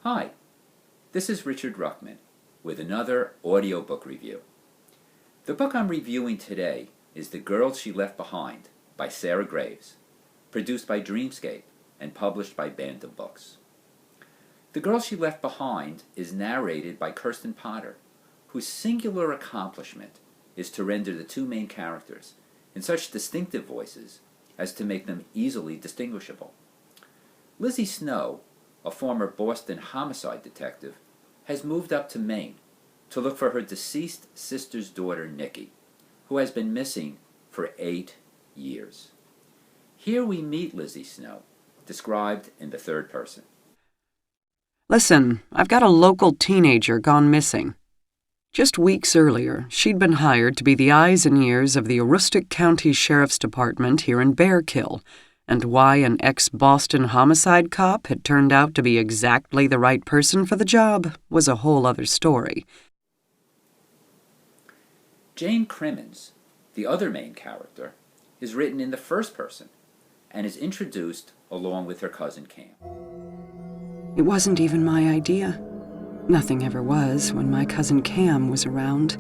Hi, this is Richard Ruchman with another audiobook review. The book I'm reviewing today is The Girl She Left Behind by Sarah Graves, produced by Dreamscape and published by Bantam Books. The Girl She Left Behind is narrated by Kirsten Potter, whose singular accomplishment is to render the two main characters in such distinctive voices as to make them easily distinguishable. Lizzie Snow, a former Boston homicide detective, has moved up to Maine to look for her deceased sister's daughter, Nikki, who has been missing for 8 years. Here we meet Lizzie Snow, described in the third person. Listen, I've got a local teenager gone missing. Just weeks earlier, she'd been hired to be the eyes and ears of the Aroostook County Sheriff's Department here in Bearkill, and why an ex-Boston homicide cop had turned out to be exactly the right person for the job was a whole other story. Jane Crimmins, the other main character, is written in the first person and is introduced along with her cousin Cam. It wasn't even my idea. Nothing ever was when my cousin Cam was around.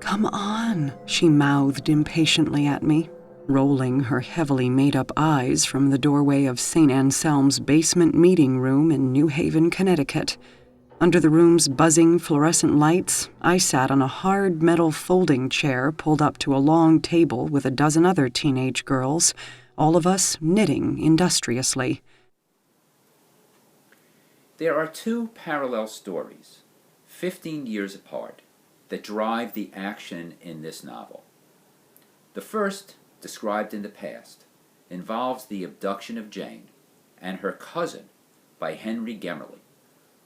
"Come on," she mouthed impatiently at me, rolling her heavily made-up eyes from the doorway of St. Anselm's basement meeting room in New Haven, Connecticut. Under the room's buzzing fluorescent lights, I sat on a hard metal folding chair pulled up to a long table with a dozen other teenage girls, all of us knitting industriously. There are two parallel stories, 15 years apart, that drive the action in this novel. The first, described in the past, involves the abduction of Jane and her cousin by Henry Gemerly,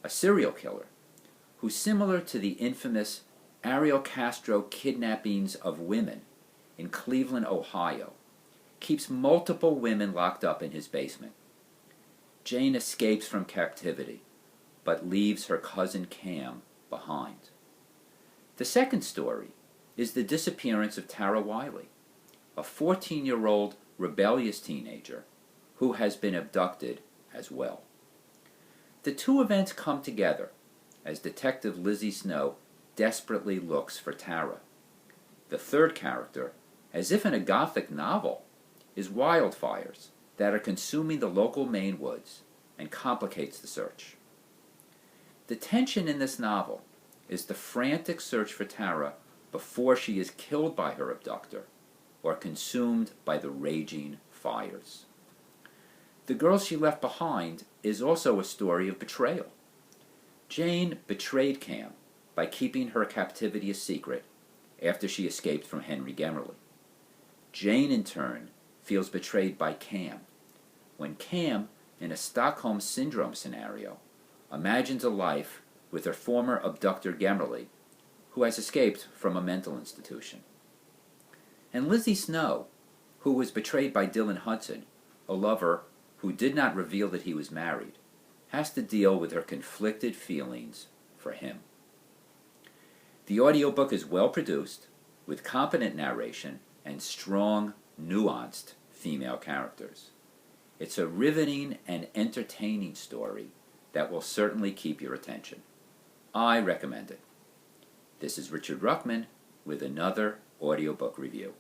a serial killer who, similar to the infamous Ariel Castro kidnappings of women in Cleveland, Ohio, keeps multiple women locked up in his basement. Jane escapes from captivity, but leaves her cousin Cam behind. The second story is the disappearance of Tara Wiley, a 14-year-old rebellious teenager who has been abducted as well. The two events come together as Detective Lizzie Snow desperately looks for Tara. The third character, as if in a Gothic novel, is wildfires that are consuming the local Maine woods and complicates the search. The tension in this novel is the frantic search for Tara before she is killed by her abductor or consumed by the raging fires. The Girl She Left Behind is also a story of betrayal. Jane betrayed Cam by keeping her captivity a secret after she escaped from Henry Gemerly. Jane, in turn, feels betrayed by Cam when Cam, in a Stockholm Syndrome scenario, imagines a life with her former abductor Gemerly, who has escaped from a mental institution. And Lizzie Snow, who was betrayed by Dylan Hudson, a lover who did not reveal that he was married, has to deal with her conflicted feelings for him. The audiobook is well produced, with competent narration and strong, nuanced female characters. It's a riveting and entertaining story that will certainly keep your attention. I recommend it. This is Richard Ruchman with another audiobook review.